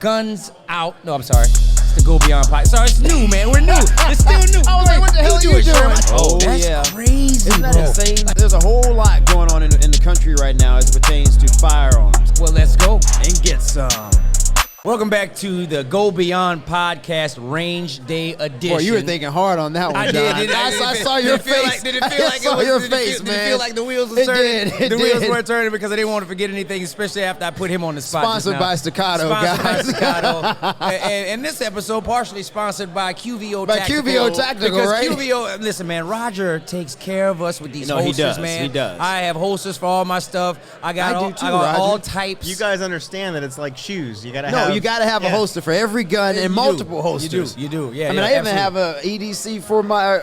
Guns out. No, I'm sorry. It's the Go Beyond Podcast. Sorry, it's new, man. We're new. It's still new. I was like, what the hell are you doing? Oh, that's crazy, Isn't that bro. insane? There's a whole lot going on in the country right now as it pertains to firearms. Well, let's go. And get some. Welcome back to the Go Beyond Podcast Range Day Edition. Boy, you were thinking hard on that one, I John. did. I saw your face. Did it feel like I saw your face, man. Did it feel like the wheels were turning? It the wheels did. weren't turning because I didn't want to forget anything, especially after I put him on the spot. Sponsored by Staccato, guys. Sponsored by Staccato. and this episode partially sponsored by QVO By Tactical. QVO Tactical, because right? QVO, listen, man, Roger takes care of us with these holsters, he does. man. He does. I have holsters for all my stuff. I got Roger. all types. You guys understand that it's like shoes. You gotta You got to have a holster for every gun and multiple holsters. You do. Yeah. I mean, I even have a EDC for my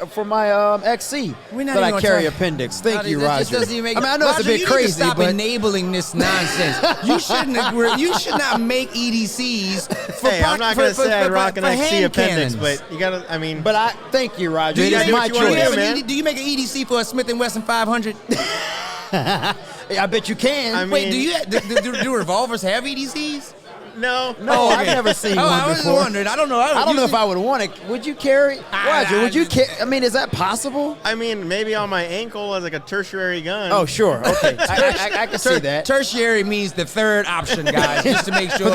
XC We're not that even I carry gonna try- appendix. Thank you, That just Roger. doesn't even make I mean, I know Roger, it's a bit you crazy, need to stop but enabling this nonsense. You should not make EDCs for Hey, I'm not gonna say I rock an for XC hand appendix, cannons. but you gotta. I mean, but I thank you, Roger. It you is do my what you wanna choice. do, man. Do you make an EDC for a Smith & Wesson 500? I bet you can. I mean- Wait, do revolvers have EDCs? no. No, I've never seen one I was before. wondering. I don't know. I don't know if I would want it. Would you carry, Roger? Would you just- carry? I mean, is that possible? I mean, maybe on my ankle as like a tertiary gun. Oh, sure. Okay, I can see that. Tertiary means the third option, guys, just to make sure.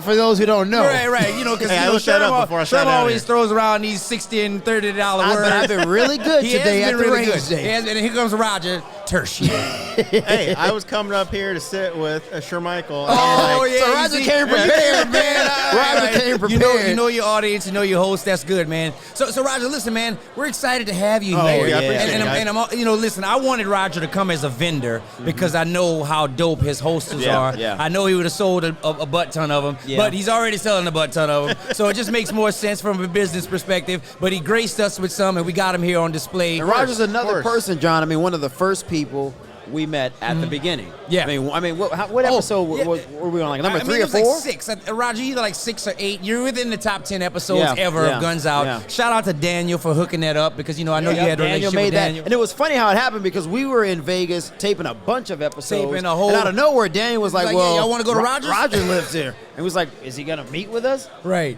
For those who don't know, Right. You know, because Hey, I looked that up before I sat Sherm down always here. throws around these $60 and $30 words. I've been really good He today has at been the really range good. day. He has been, and here comes Roger, tertiary. Hey, I was coming up here to sit with Shermichael. Oh, and yeah. So Roger you came prepared, man. Roger came prepared. You know your audience, you know your host. That's good, man. So Roger, listen, man, we're excited to have you Oh, here. yeah, I appreciate it, and guys. I'm, listen, I wanted Roger to come as a vendor because I know how dope his holsters Yeah, are. yeah. I know he would have sold a butt ton of them, Yeah. but he's already selling a butt ton of them. So it just makes more sense from a business perspective. But he graced us with some, and we got him here on display. And Roger's another course. person, John. I mean, one of the first people we met at the beginning. Yeah. I mean, what episode yeah. were we on? Like number I mean, 3 it or was 4? like 6. Roger, either like 6 or 8. You're within the top 10 episodes Yeah, ever yeah, of Guns Out. yeah. Shout out to Daniel for hooking that up because, I know you had a Daniel relationship made with that, Daniel. and it was funny how it happened because we were in Vegas taping a bunch of episodes, Taping a whole- and out of nowhere, Daniel was like, Like, "Well, yeah, y'all wanna go to Rogers?" Roger lives there," and he was like, "Is he gonna meet with us?" Right.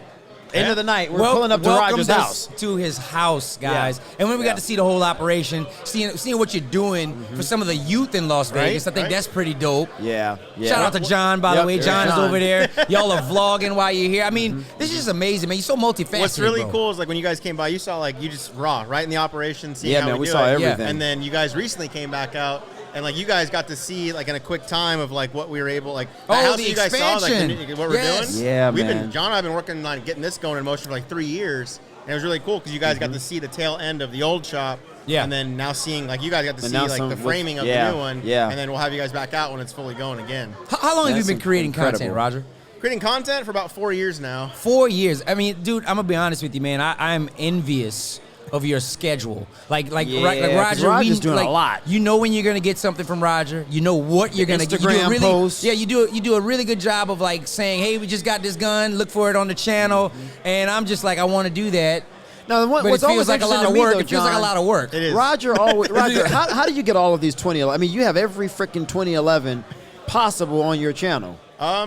End of the night, we're pulling up to welcome Roger's house. To his house, guys. Yeah. And when we Yeah. got to see the whole operation, seeing what you're doing for some of the youth in Las Vegas, I think that's pretty dope. Yeah. Shout out to John, by the Yep, way. there's John is John. over there. Y'all are vlogging while you're here. I mean, this is just amazing, man. You're so multifaceted. What's really bro. cool is like when you guys came by, you saw like you just raw right in the operation. Seeing Yeah, how man, we do saw it. everything. And then you guys recently came back out. And like you guys got to see like in a quick time of like what we were able the house the that you guys saw expansion. like what we're Yes. doing. Yeah, We've man. been John and I've been working on getting this going in motion for like 3 years, and it was really cool because you guys got to see the tail end of the old shop. Yeah. And then now seeing like you guys got to And see now like some the with- framing of yeah, the new one. yeah. And then we'll have you guys back out when it's fully going again. How long have you That's been creating incredible. content, Roger? Creating content for about 4 years now. 4 years. I mean, dude, I'm gonna be honest with you, man. I'm envious of your schedule. Like Yeah, 'cause Roger. Roger's doing a lot. You know when you're gonna get something from Roger. You know what you're gonna get. You do a Instagram really, posts. Yeah, you do a really good job of like saying, hey, we just got this gun. Look for it on the channel. And I'm just like, I want to do that. Now, But what's it always feels like a lot interesting of to me, work. though, It feels like a John, lot of work. It is. Roger, how do you get all of these 2011? I mean, you have every freaking 2011 possible on your channel.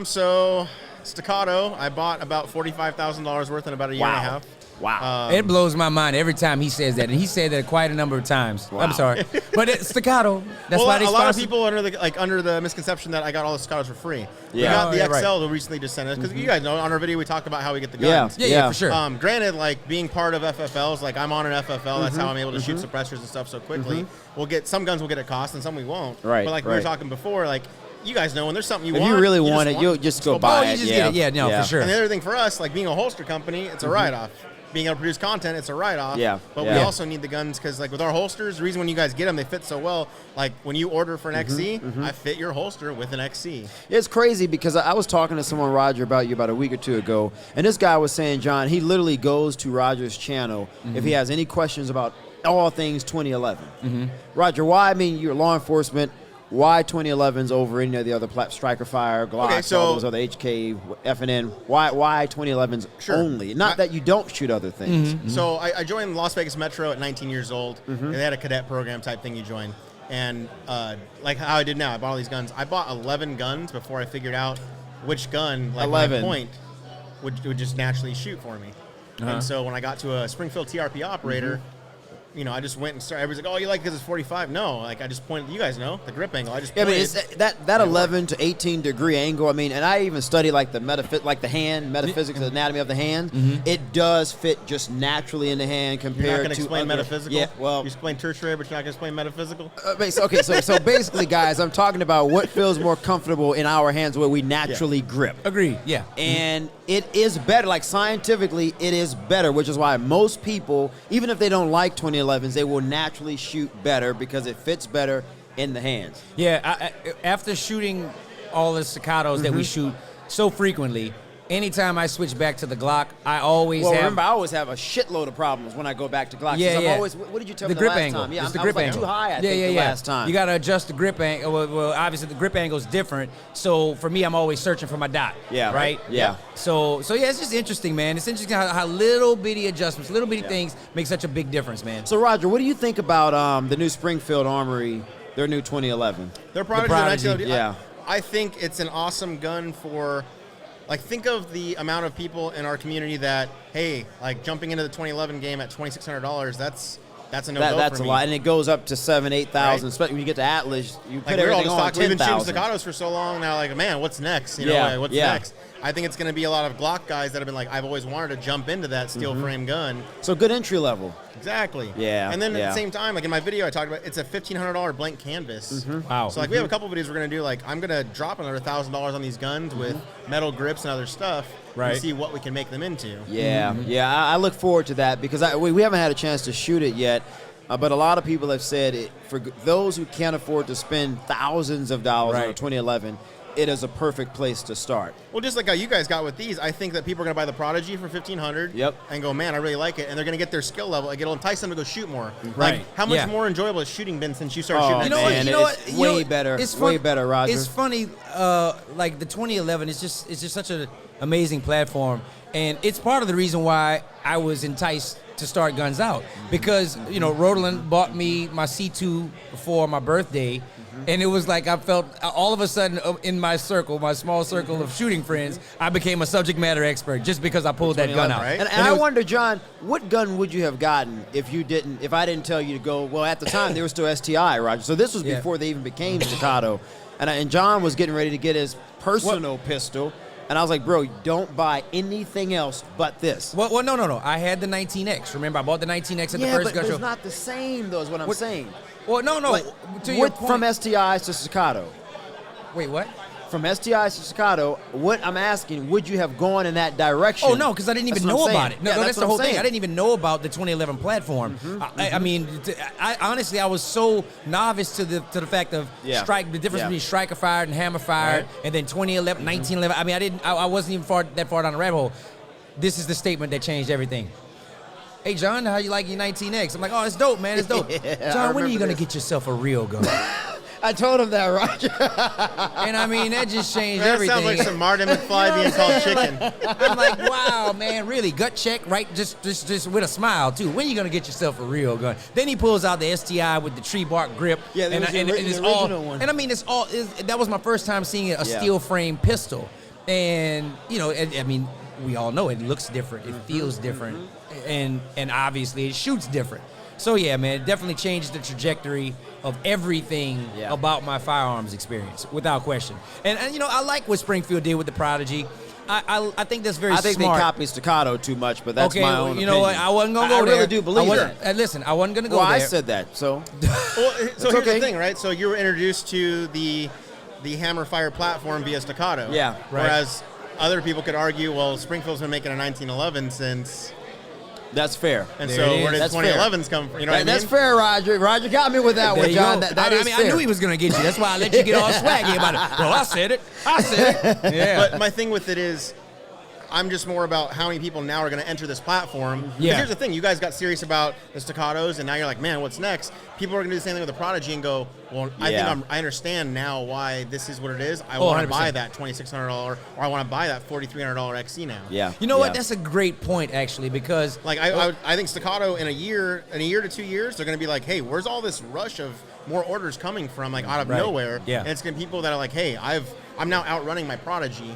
So Staccato, I bought about $45,000 worth in about a year and a half. Wow. It blows my mind every time he says that, and he said that quite a number of times. Wow. I'm sorry, but it's Staccato. That's Well, why they a lot of sponsor- people are under the misconception that I got all the Staccatos for free. We Yeah. got the Oh, yeah, right. XL who recently just sent us because you guys know on our video we talked about how we get the Yeah. guns. Yeah, for sure. Granted, like being part of FFLs, like I'm on an FFL, that's how I'm able to shoot suppressors and stuff so quickly. We'll get some guns will get at cost and some we won't. Right, But like we were right. talking before, like you guys know when there's something you If want, you really want it, you'll just go buy you it. just yeah. get it. Yeah, no, Yeah. for sure. And the other thing for us, like being a holster company, it's a write-off. Being able to produce content, it's a write-off. Yeah, But we yeah. also need the guns because, like, with our holsters, the reason when you guys get them, they fit so well. Like, when you order for an XC, I fit your holster with an XC. It's crazy because I was talking to someone, Roger, about you about a week or two ago, and this guy was saying, John, he literally goes to Roger's channel if he has any questions about all things 2011. Roger, why? I mean, you're law enforcement. Why 2011s over any of the other Striker Fire, Glocks, Okay, so- all those other HK, FNN? Why 2011s Sure. only? Not that you don't shoot other things. So I joined Las Vegas Metro at 19 years old, and they had a cadet program type thing you join. And like how I did now, I bought all these guns. I bought 11 guns before I figured out which gun, like 11. my point. would just naturally shoot for me. And so when I got to a Springfield TRP operator, you know, I just went and started. Everybody's like, "Oh, you like because it's 45?" No, like I just pointed. You guys know the grip angle. I just pointed. I mean, it's that 11 to 18 degree angle. I mean, and I even study like the metaphysics, the anatomy of the hand. It does fit just naturally in the hand compared to. You're not going to explain metaphysical. Yeah, well, you explain tertiary, but you're not going to explain metaphysical. Okay, so basically, guys, I'm talking about what feels more comfortable in our hands where we naturally grip. Agreed. Yeah. And it is better. Like scientifically, it is better, which is why most people, even if they don't like 2011s, they will naturally shoot better because it fits better in the hands. Yeah, after shooting all the staccatos that we shoot so frequently, anytime I switch back to the Glock, I always remember, I always have a shitload of problems when I go back to Glock. Yeah, I'm yeah. always, what did you tell the me grip last angle. time? Yeah, It's the I grip was like angle. too high, I think, the last time. You got to adjust the grip angle. Well, obviously, the grip angle is different. So, for me, I'm always searching for my dot. Yeah. Right? Yeah. So yeah, it's just interesting, man. It's interesting how little bitty adjustments, little bitty things make such a big difference, man. So, Roger, what do you think about the new Springfield Armory, their new 2011? Their Prodigy. Prodigy, yeah. I think it's an awesome gun for, like, think of the amount of people in our community that, hey, like jumping into the 2011 game at $2,600. That's a no-go That's for a me. lot, and it goes up to 7,000, 8,000. Right. Especially when you get to Atlas, you put Like we're all everything just on talking. We've been shooting 10,000. staccatos for so long now. Like, man, what's next? You Yeah, know, what's yeah. next? I think it's going to be a lot of Glock guys that have been like, I've always wanted to jump into that steel frame gun. So good entry level. Exactly. Yeah, And then at yeah. the same time, like in my video, I talked about it's a $1,500 blank canvas. Wow. So like we have a couple videos we're going to do. Like I'm going to drop another $1,000 on these guns with metal grips and other stuff. Right. And see what we can make them into. Yeah, yeah. I look forward to that because we haven't had a chance to shoot it yet. But a lot of people have said for those who can't afford to spend thousands of dollars on a 2011, it is a perfect place to start. Well, just like how you guys got with these, I think that people are going to buy the Prodigy for $1,500. Yep. And go, man, I really like it, and they're going to get their skill level. Like it'll entice them to go shoot more. Right. Like, how much more enjoyable has shooting been since you started shooting? man, You know what? it's way better. It's way better, Roger. It's funny, like the 2011 it's just such an amazing platform, and it's part of the reason why I was enticed to start Guns Out, because Roland bought me my C2 for my birthday, and it was like I felt all of a sudden in my circle, my small circle of shooting friends, I became a subject matter expert just because I pulled that gun out. Right? And I wonder, John, what gun would you have gotten if I didn't tell you to go? Well, at the time they were still STI, Roger. So this was before they even became staccato, and John was getting ready to get his personal pistol. And I was like, bro, don't buy anything else but this. Well, no. I had the 19X. Remember, I bought the 19X at the first gun but show. it's not the same, though, is what I'm saying. Well, no. Like, To your point. from STIs to staccato. Wait, what? From STIs to staccato, what I'm asking, would you have gone in that direction? Oh, no, because I didn't even That's what know I'm about saying. it. No, Yeah, that's the what whole I'm thing. saying. I didn't even know about the 2011 platform. I mean, I honestly, I was so novice to the fact of strike, the difference between striker fired and hammer fired, and then 2011, 1911. I mean, I wasn't even that far down the rabbit hole. This is the statement that changed everything. Hey, John, how you like your 19X? I'm like, oh, it's dope, man. It's dope. John, when are you going to get yourself a real gun? I told him that, Roger. And I mean, that just changed That everything. sounds like some Martin McFly being called chicken. I'm like, wow, man, really, gut check, right? Just with a smile too. When are you gonna get yourself a real gun? Then he pulls out the STI with the tree bark grip. Yeah, that was the original one. And I mean, that was my first time seeing a steel frame pistol, and I mean, we all know it looks different, it feels different, and obviously it shoots different. So yeah, man, it definitely changed the trajectory of everything about my firearms experience, without question. And I like what Springfield did with the Prodigy. I think that's very smart. I think they copied staccato too much, but that's my own you know what? opinion. I wasn't gonna go there. I really do believe that. Listen, I wasn't gonna go Well, there. I said that, so. Well, so here's okay. the thing, right? So you were introduced to the hammer fire platform via staccato. Yeah, right. Whereas other people could argue, well, Springfield's been making a 1911 since. That's fair. And There so it where did is. That's 2011s come from? You know what I mean? That's fair, Roger. Roger got me with that There one, you John. go. That is I fair. knew he was gonna get you. That's why I let you get all swaggy about it. Well, I said it. Yeah. But my thing with it is, I'm just more about how many people now are going to enter this platform. Yeah. Because here's the thing. You guys got serious about the staccatos, and now you're like, man, what's next? People are going to do the same thing with the Prodigy and go, well, I think I understand now why this is what it is. I want to 100%. buy that $2,600, or I want to buy that $4,300 XC now. Yeah. You know what? That's a great point, actually, because Like I think staccato in a year to 2 years, they're going to be like, hey, where's all this rush of more orders coming from, like out of nowhere? Yeah. And it's going to be people that are like, hey, I'm now outrunning my Prodigy.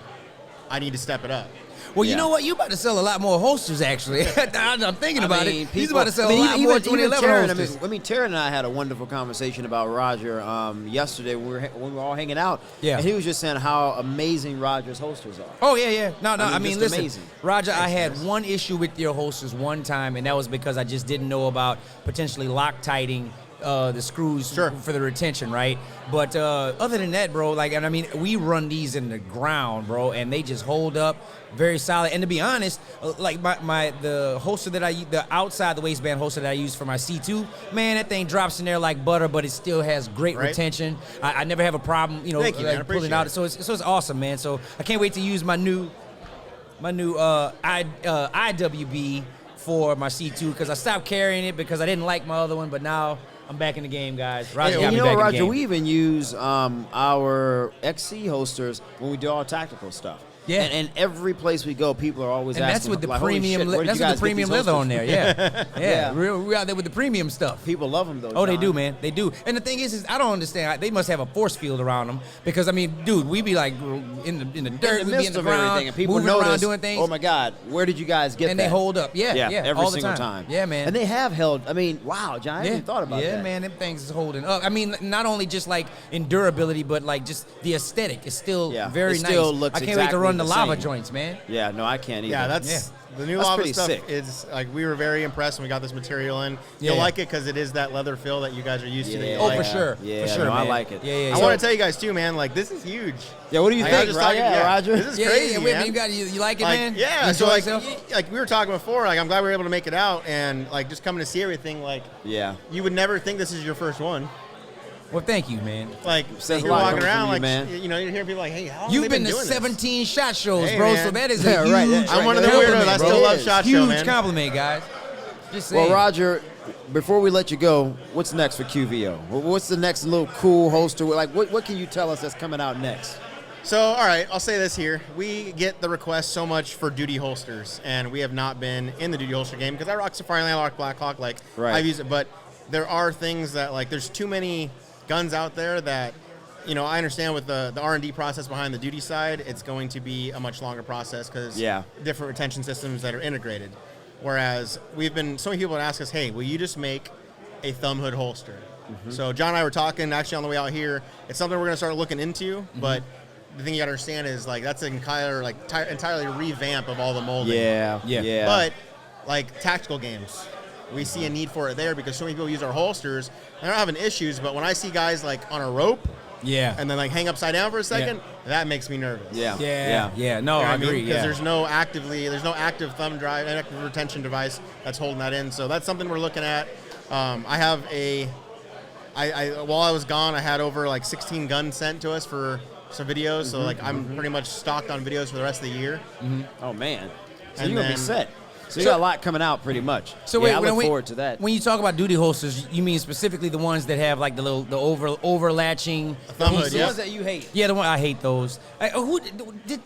I need to step it up. Well, you Yeah. know what? You about to sell a lot more holsters, actually. I'm thinking about it. He's people- about to sell I mean, a lot even- more even 2011 Taryn, holsters. Taryn and I had a wonderful conversation about Roger yesterday when we were all hanging out. Yeah. And he was just saying how amazing Roger's holsters are. Oh, yeah. No, I mean, just listen, amazing. Roger, I had one issue with your holsters one time, and that was because I just didn't know about potentially Loctiting the screws Sure. for the retention, right? But other than that, bro, like, and I mean, we run these in the ground, bro, and they just hold up very solid. And to be honest, like the holster that the outside the waistband holster that I use for my C2, man, that thing drops in there like butter, but it still has great Right. retention. I never have a problem, you know, Thank you, man. like pulling Appreciate out. it. So it's awesome, man. So I can't wait to use my new IWB for my C2 because I stopped carrying it because I didn't like my other one, but now I'm back in the game, guys. Roger got And me you back know, in the Roger, game. we even use our XC holsters when we do our tactical stuff. Yeah. And every place we go, people are always and asking. that's with the like, holy premium. shit, where did That's you with guys the get premium these leather on holsters? there. Yeah, Yeah. We're out there with the premium stuff. People love them though. Oh, they John. do, man. They do. And the thing is I don't understand. They must have a force field around them because I mean, dude, we be like in the dirt, In we the be in midst the of ground, everything, and people moving around notice, doing things. oh my God, where did you guys get and that? they hold up. Yeah, every all the single time. Yeah, man. And they have held. I mean, wow, John, I hadn't even thought about that. Yeah, man, them things is holding up. I mean, not only just like in durability, but like just the aesthetic is still very it nice. still looks I can't wait to run the exactly lava the same. joints, man. Yeah, no, I can't either. Yeah, that's the new That's lava pretty stuff. sick. Is like we were very impressed when we got this material in. You'll Yeah. like it because it is that leather feel that you guys are used to. That you Oh, like. for sure. Yeah, for sure, no, I man. like it. Yeah. I So- want to tell you guys too, man. Like this is huge. Yeah, what do you Like, I think, was right? talking- Yeah, Roger? This is Yeah, crazy, yeah, man. you like it, Like, man? yeah, You so enjoy like, yourself? like we were talking before, like I'm glad we were able to make it out, and like just coming to see everything, like Yeah. you would never think this is your first one. Well, thank you, man. Like Says a you're lot walking coming around, from you, like man. you know, you're hearing people like, "Hey, how long You've have they been to doing this?" 17 SHOT Shows, Hey, bro, man. so that is a Yeah, huge right, that- I'm one of the compliment, weirdos. I bro. still love is. SHOT Show, Huge man. compliment, guys. Just saying. Well, Roger, before we let you go, what's next for QVO? What's the next little cool holster? Like, what can you tell us that's coming out next? So, all right, I'll say this here. We get the request so much for duty holsters, and we have not been in the duty holster game because I rock Safari Land, I rock Blackhawk. Like, Right. I've used it, but there are things that, like, there's too many guns out there that, you know, I understand with the R&D process behind the duty side, it's going to be a much longer process because different retention systems that are integrated. Whereas so many people would ask us, hey, will you just make a thumb hood holster? So John and I were talking actually on the way out here. It's something we're going to start looking into, but the thing you got to understand is like that's an entirely revamp of all the molding. Yeah. But like tactical games, we see a need for it there because so many people use our holsters. And they're not having issues, but when I see guys like on a rope Yeah. and then like hang upside down for a second, that makes me nervous. Yeah. Yeah. No, You know I what I agree. mean? Because Yeah. there's no active thumb drive, an active retention device that's holding that in. So that's something we're looking at. I have while I was gone, I had over like 16 guns sent to us for some videos. So like I'm pretty much stocked on videos for the rest of the year. Oh man. So And you're gonna be then- set. So you got a lot coming out, pretty much. So yeah, wait, I when look forward to that. When you talk about duty holsters, you mean specifically the ones that have like the overlatching thumb hood, pieces? the yeah. ones that you hate. Yeah, the one I hate those. Who did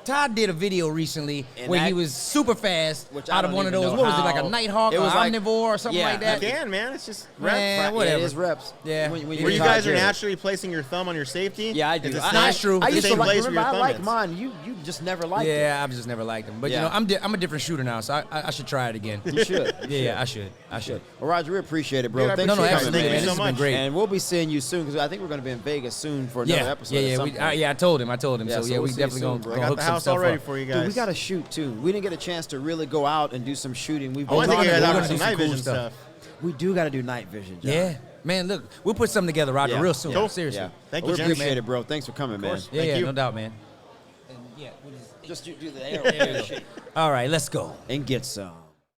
Todd did a video recently And where he that- was super fast Which I out of don't one of even those. know What was it, like how- a Nighthawk it or was like- Omnivore or something yeah, like that? Again, man, it's just Man, rep. whatever. It is reps. Yeah. When Where you're you Todd guys are Jerry. naturally placing your thumb on your safety. Yeah, I do. It's the I- same- That's true. I the used same to like. place where Remember, your I thumb like is. mine. You just never liked it. Yeah, I've just never liked them. But Yeah. you know, I'm a different shooter now, so I should try it again. You should. Yeah, I should. Well, Roger, we appreciate it, bro. Dude, I Thanks No, for coming, absolutely, Thank you man. so This has been much. great. And we'll be seeing you soon because I think we're going to be in Vegas soon for another episode. at some point. I told him. Yeah, So so yeah, we'll we see you definitely soon, gonna, bro. I gonna got hook the some house stuff all ready up. for you guys. Dude, we got to shoot too. We didn't get a chance to really go out and do some shooting. We've I want to take you We're guys out gonna for do some some night cool vision stuff. stuff. We do got to do night vision, John. Yeah, man. Look, we'll put something together, Roger, Yeah. real soon. Cool. Seriously. Yeah. Thank We you, gents. appreciate it, bro. Thanks for coming, man. course. Yeah, Thank you. no doubt, man. Just do the arrow All right, let's go. and get some.